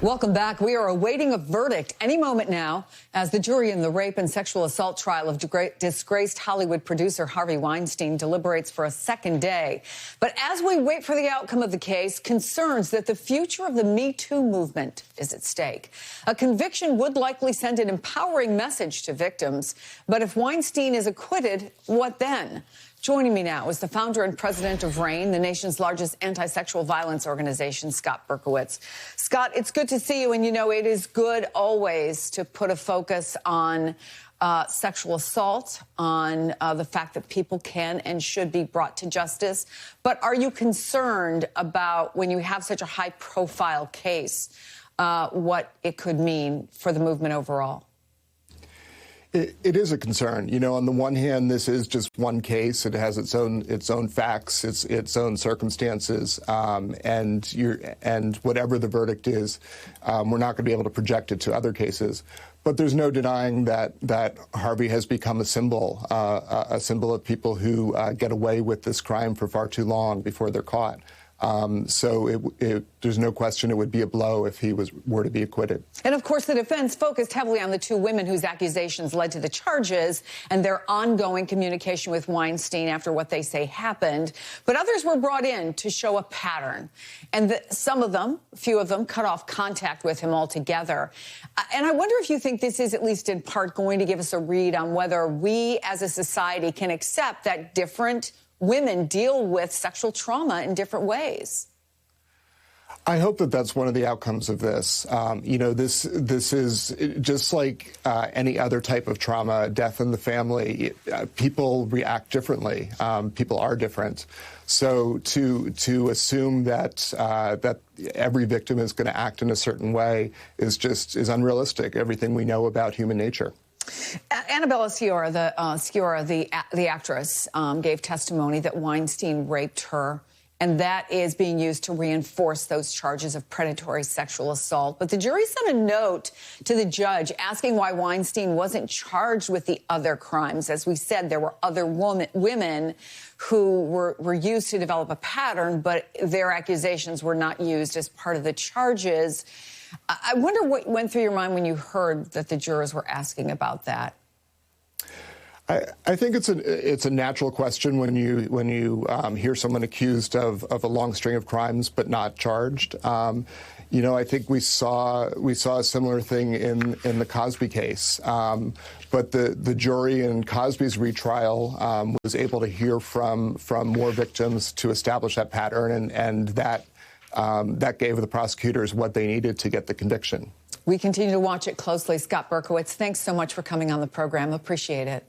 Welcome back. We are awaiting a verdict any moment now as the jury in the rape and sexual assault trial of disgraced Hollywood producer Harvey Weinstein deliberates for a second day. But as we wait for the outcome of the case, concerns that the future of the Me Too movement is at stake. A conviction would likely send an empowering message to victims. But if Weinstein is acquitted, what then? Joining me now is the founder and president of RAINN, the nation's largest anti-sexual violence organization, Scott Berkowitz. Scott, it's good to see you, and you know it is good always to put a focus on sexual assault, on the fact that people can and should be brought to justice. But are you concerned about, when you have such a high-profile case, what it could mean for the movement overall? It is a concern. You know, on the one hand, this is just one case. It has its own facts, its own circumstances, and whatever the verdict is, we're not going to be able to project it to other cases. But there's no denying that Harvey has become a symbol of people who get away with this crime for far too long before they're caught. So there's no question it would be a blow if he were to be acquitted. And of course, the defense focused heavily on the two women whose accusations led to the charges and their ongoing communication with Weinstein after what they say happened. But others were brought in to show a pattern. And some of them, a few of them, cut off contact with him altogether. And I wonder if you think this is at least in part going to give us a read on whether we as a society can accept that different women deal with sexual trauma in different ways. I hope that that's one of the outcomes of this. You know, this is just like any other type of trauma, death in the family. People react differently. People are different. So to assume that every victim is going to act in a certain way is unrealistic. Everything we know about human nature. Annabella Sciorra, the actress, gave testimony that Weinstein raped her, and that is being used to reinforce those charges of predatory sexual assault. But the jury sent a note to the judge asking why Weinstein wasn't charged with the other crimes. As we said, there were other women who were used to develop a pattern, but their accusations were not used as part of the charges. I wonder what went through your mind when you heard that the jurors were asking about that. I think it's a natural question when you hear someone accused of a long string of crimes but not charged. You know, I think we saw a similar thing in the Cosby case, but the jury in Cosby's retrial was able to hear from more victims to establish that pattern, and that gave the prosecutors what they needed to get the conviction. We continue to watch it closely. Scott Berkowitz, thanks so much for coming on the program. Appreciate it.